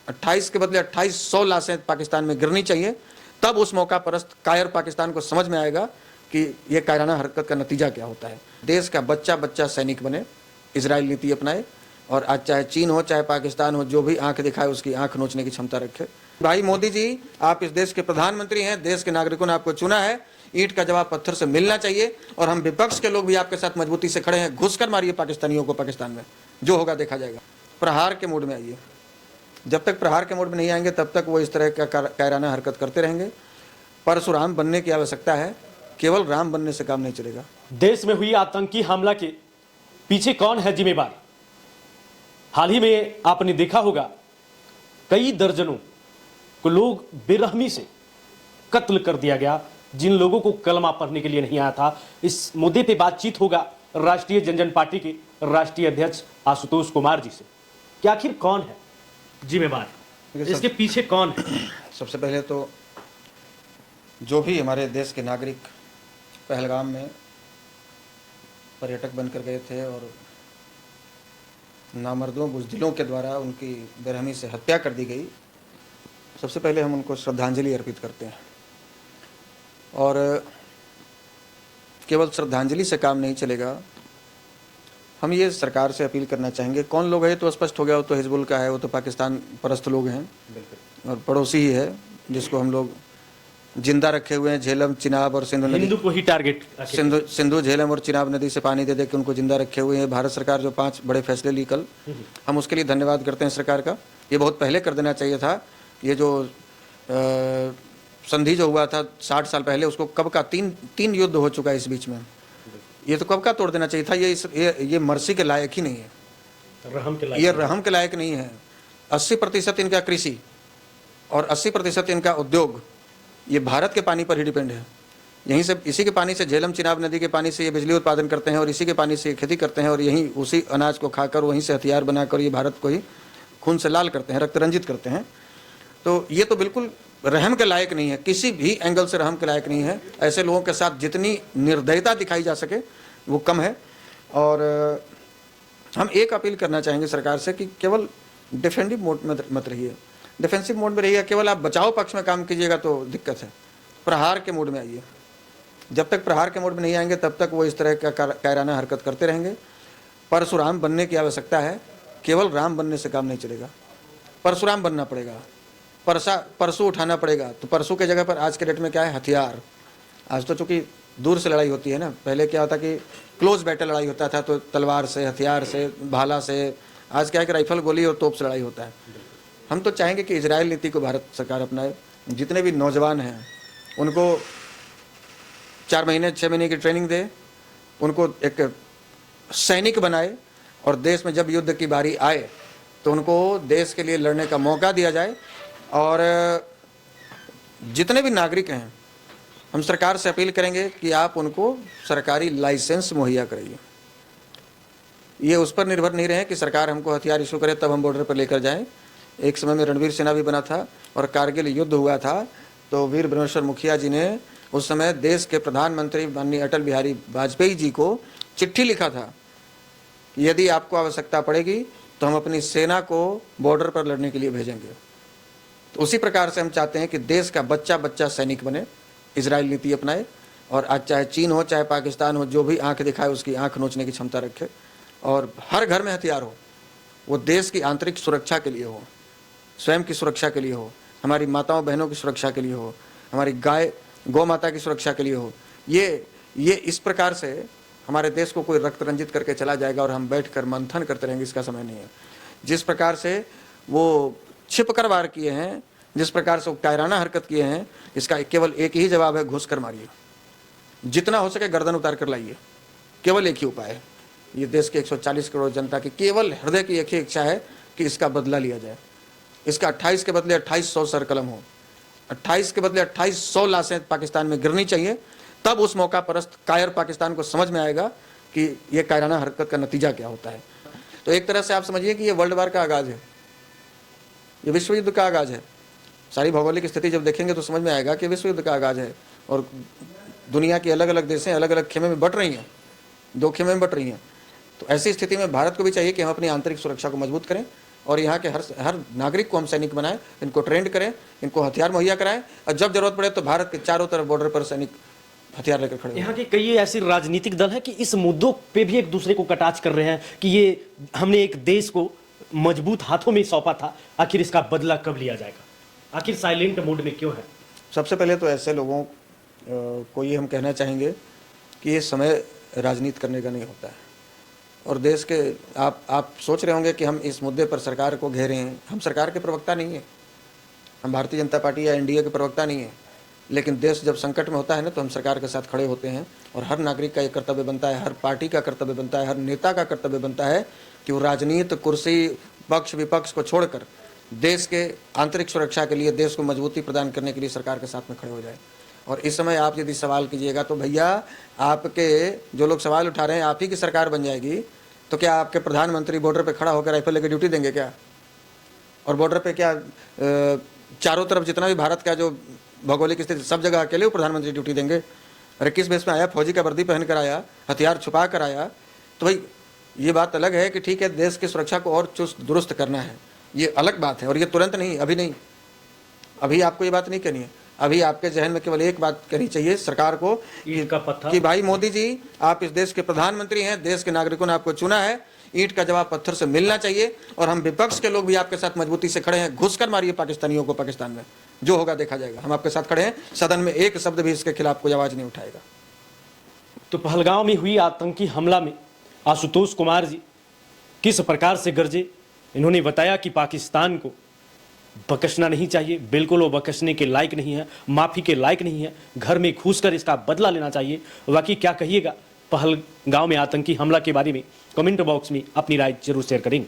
28 के बदले 2800 लाशें पाकिस्तान में गिरनी चाहिए। तब उस मौका परस्त कायर पाकिस्तान को समझ में आएगा कि ये कायराना हरकत का नतीजा क्या होता है। देश का बच्चा बच्चा सैनिक बने, इजराइल नीति अपनाए, और आज चाहे चीन हो चाहे पाकिस्तान हो, जो भी आंख दिखाए उसकी आंख नोचने की क्षमता रखे। भाई मोदी जी, आप इस देश के प्रधानमंत्री हैं, देश के नागरिकों ने आपको चुना है, ईंट का जवाब पत्थर से मिलना चाहिए। और हम विपक्ष के लोग भी आपके साथ मजबूती से खड़े हैं। घुसकर मारिए पाकिस्तानियों को पाकिस्तान में, जो होगा देखा जाएगा। प्रहार के मूड में आइए। जब तक प्रहार के मूड में नहीं आएंगे तब तक वो इस तरह का कायराना हरकत करते रहेंगे। परशुराम बनने की आवश्यकता है, केवल राम बनने से काम नहीं चलेगा। देश में हुई आतंकी हमला के पीछे कौन है जिम्मेवार? हाल ही में आपने देखा होगा कई दर्जनों को लोग बेरहमी से कत्ल कर दिया गया, जिन लोगों को कलमा पढ़ने के लिए नहीं आया था। इस मुद्दे पे बातचीत होगा राष्ट्रीय जनजन पार्टी के राष्ट्रीय अध्यक्ष आशुतोष कुमार जी से कि आखिर कौन है जिम्मेवार, इसके पीछे कौन है। सबसे पहले तो जो भी हमारे देश के नागरिक पहलगाम में पर्यटक बनकर गए थे और नामर्दों बुज़दिलों के द्वारा उनकी बेरहमी से हत्या कर दी गई, सबसे पहले हम उनको श्रद्धांजलि अर्पित करते हैं। और केवल श्रद्धांजलि से काम नहीं चलेगा। हम ये सरकार से अपील करना चाहेंगे, कौन लोग हैं तो स्पष्ट हो गया, वो तो हिजबुल का है, वो तो पाकिस्तान परस्त लोग हैं और पड़ोसी ही है, जिसको हम लोग जिंदा रखे हुए हैं। झेलम, चिनाब और सिंधु नदी, हिंदू को ही टारगेट, सिंधु झेलम और चिनाब नदी से पानी दे दे के उनको जिंदा रखे हुए हैं। भारत सरकार जो 5 बड़े फैसले ली कल, हम उसके लिए धन्यवाद करते हैं सरकार का। ये बहुत पहले कर देना चाहिए था। ये जो संधि जो हुआ था 60 साल पहले, उसको कब का तीन युद्ध हो चुका है इस बीच में, ये तो कब का तोड़ देना चाहिए था। ये मर्सी के लायक ही नहीं है, ये रहम के लायक नहीं है। 80% इनका कृषि और 80% इनका उद्योग ये भारत के पानी पर ही डिपेंड है। यहीं से, इसी के पानी से, झेलम चिनाब नदी के पानी से ये बिजली उत्पादन करते हैं और इसी के पानी से ये खेती करते हैं और यहीं उसी अनाज को खाकर वहीं से हथियार बनाकर ये भारत को ही खून से लाल करते हैं, रक्त रंजित करते हैं। तो ये तो बिल्कुल रहम के लायक नहीं है, किसी भी एंगल से रहम के लायक नहीं है। ऐसे लोगों के साथ जितनी निर्दयता दिखाई जा सके वो कम है। और हम एक अपील करना चाहेंगे सरकार से कि केवल डिफेंसिव मोड में मत रहिए, डिफेंसिव मोड में रहिएगा। केवल आप बचाव पक्ष में काम कीजिएगा तो दिक्कत है। प्रहार के मोड में आइए। जब तक प्रहार के मोड में नहीं आएंगे तब तक वो इस तरह का कायराना हरकत करते रहेंगे। परशुराम बनने की आवश्यकता है, केवल राम बनने से काम नहीं चलेगा। परशुराम बनना पड़ेगा, परसू उठाना पड़ेगा। तो परसू के जगह पर आज के डेट में क्या है, हथियार। आज तो चूँकि दूर से लड़ाई होती है ना, पहले क्या होता कि क्लोज बैटल लड़ाई होता था, तो तलवार से, हथियार से, भाला से। आज क्या है कि राइफल, गोली और तोप से लड़ाई होता है। हम तो चाहेंगे कि इजराइल नीति को भारत सरकार अपनाए। जितने भी नौजवान हैं उनको 4 महीने 6 महीने की ट्रेनिंग दे, उनको एक सैनिक बनाए और देश में जब युद्ध की बारी आए तो उनको देश के लिए लड़ने का मौका दिया जाए। और जितने भी नागरिक हैं हम सरकार से अपील करेंगे कि आप उनको सरकारी लाइसेंस मुहैया कराइए। ये उस पर निर्भर नहीं रहे कि सरकार हमको हथियार इशू करे तब हम बॉर्डर पर लेकर जाएं। एक समय में रणवीर सेना भी बना था और कारगिल युद्ध हुआ था तो वीर ब्रह्मेश्वर मुखिया जी ने उस समय देश के प्रधानमंत्री माननीय अटल बिहारी वाजपेयी जी को चिट्ठी लिखा था कि यदि आपको आवश्यकता पड़ेगी तो हम अपनी सेना को बॉर्डर पर लड़ने के लिए भेजेंगे। तो उसी प्रकार से हम चाहते हैं कि देश का बच्चा बच्चा सैनिक बने, इजराइल नीति अपनाए, और आज चाहे चीन हो चाहे पाकिस्तान हो, जो भी आंख दिखाए उसकी आंख नोचने की क्षमता रखे। और हर घर में हथियार हो, वो देश की आंतरिक सुरक्षा के लिए हो, स्वयं की सुरक्षा के लिए हो, हमारी माताओं बहनों की सुरक्षा के लिए हो, हमारी गौ माता की सुरक्षा के लिए हो। ये इस प्रकार से हमारे देश को कोई रक्त रंजित करके चला जाएगा और हम बैठकर मंथन करते रहेंगे, इसका समय नहीं है। जिस प्रकार से वो छिप कर वार किए हैं, जिस प्रकार से वो कायराना हरकत किए हैं, इसका केवल एक ही जवाब है, घुस कर मारिए। जितना हो सके गर्दन उतार कर लाइए, केवल एक ही उपाय है। ये देश के 140 करोड़ जनता की केवल हृदय की एक ही इच्छा है कि इसका बदला लिया जाए। इसका 28 के बदले 2800 सर कलम हो, 28 के बदले 2800 लाशें पाकिस्तान में गिरनी चाहिए। तब उस मौका परस्त कायर पाकिस्तान को समझ में आएगा कि ये कायराना हरकत का नतीजा क्या होता है। तो एक तरह से आप समझिए कि ये वर्ल्ड वार का आगाज़ है, ये विश्व युद्ध का आगाज़ है। सारी भौगोलिक स्थिति जब देखेंगे तो समझ में आएगा कि विश्व युद्ध का आगाज़ है और दुनिया की अलग अलग देशें अलग अलग खेमे में बट रही हैं, 2 खेमे में बट रही हैं। तो ऐसी स्थिति में भारत को भी चाहिए कि हम अपनी आंतरिक सुरक्षा को मजबूत करें, और यहाँ के हर नागरिक को हम सैनिक बनाएं, इनको ट्रेंड करें, इनको हथियार मुहैया कराएं, और जब जरूरत पड़े तो भारत के चारों तरफ बॉर्डर पर सैनिक हथियार लेकर खड़े हों। यहाँ के कई ऐसे राजनीतिक दल हैं कि इस मुद्दों पे भी एक दूसरे को कटाक्ष कर रहे हैं कि ये हमने एक देश को मजबूत हाथों में सौंपा था, आखिर इसका बदला कब लिया जाएगा, आखिर साइलेंट मोड में क्यों है? सबसे पहले तो ऐसे लोगों को ये हम कहना चाहेंगे कि ये समय राजनीति करने का नहीं होता है, और देश के आप सोच रहे होंगे कि हम इस मुद्दे पर सरकार को घेरे हैं। हम सरकार के प्रवक्ता नहीं है, हम भारतीय जनता पार्टी या एनडीए के प्रवक्ता नहीं है, लेकिन देश जब संकट में होता है ना तो हम सरकार के साथ खड़े होते हैं, और हर नागरिक का ये कर्तव्य बनता है, हर पार्टी का कर्तव्य बनता है, हर नेता का कर्तव्य बनता है कि वो राजनीति, कुर्सी, पक्ष विपक्ष को छोड़कर देश के आंतरिक सुरक्षा के लिए, देश को मजबूती प्रदान करने के लिए सरकार के साथ में खड़े हो जाए। और इस समय आप यदि सवाल कीजिएगा तो भैया, आपके जो लोग सवाल उठा रहे हैं आप ही की सरकार बन जाएगी तो क्या आपके प्रधानमंत्री बॉर्डर पे खड़ा होकर राइफल लेकर ड्यूटी देंगे क्या? और बॉर्डर पे क्या चारों तरफ जितना भी भारत का जो भौगोलिक स्थिति, सब जगह अकेले वो प्रधानमंत्री ड्यूटी देंगे? अरे किस बेस में आया? फौजी का वर्दी पहन कर आया, हथियार छुपा कर आया। तो भाई ये बात अलग है कि ठीक है, देश की सुरक्षा को और चुस्त दुरुस्त करना है, ये अलग बात है, और ये तुरंत नहीं, अभी नहीं, अभी आपको ये बात नहीं कहनी है। अभी आपके जहन में केवल एक बात कहनी चाहिए सरकार को कि भाई मोदी जी, आप इस देश के प्रधानमंत्री हैं, देश के नागरिकों ने आपको चुना है, ईंट का जवाब पत्थर से मिलना चाहिए, और हम विपक्ष के लोग भी आपके साथ मजबूती से खड़े हैं। घुसकर मारिए पाकिस्तानियों को पाकिस्तान में, जो होगा देखा जाएगा। हम आपके साथ खड़े हैं, सदन में एक शब्द भी इसके खिलाफ कोई आवाज नहीं उठाएगा। तो पहलगांव में हुई आतंकी हमला में आशुतोष कुमार जी किस प्रकार से गरजे, इन्होंने बताया कि पाकिस्तान को बख्शना नहीं चाहिए, बिल्कुल वो बख्शने के लायक नहीं है, माफी के लायक नहीं है, घर में घुसकर इसका बदला लेना चाहिए। बाकी क्या कहिएगा पहलगांव में आतंकी हमला के बारे में कमेंट बॉक्स में अपनी राय जरूर शेयर करेंगे।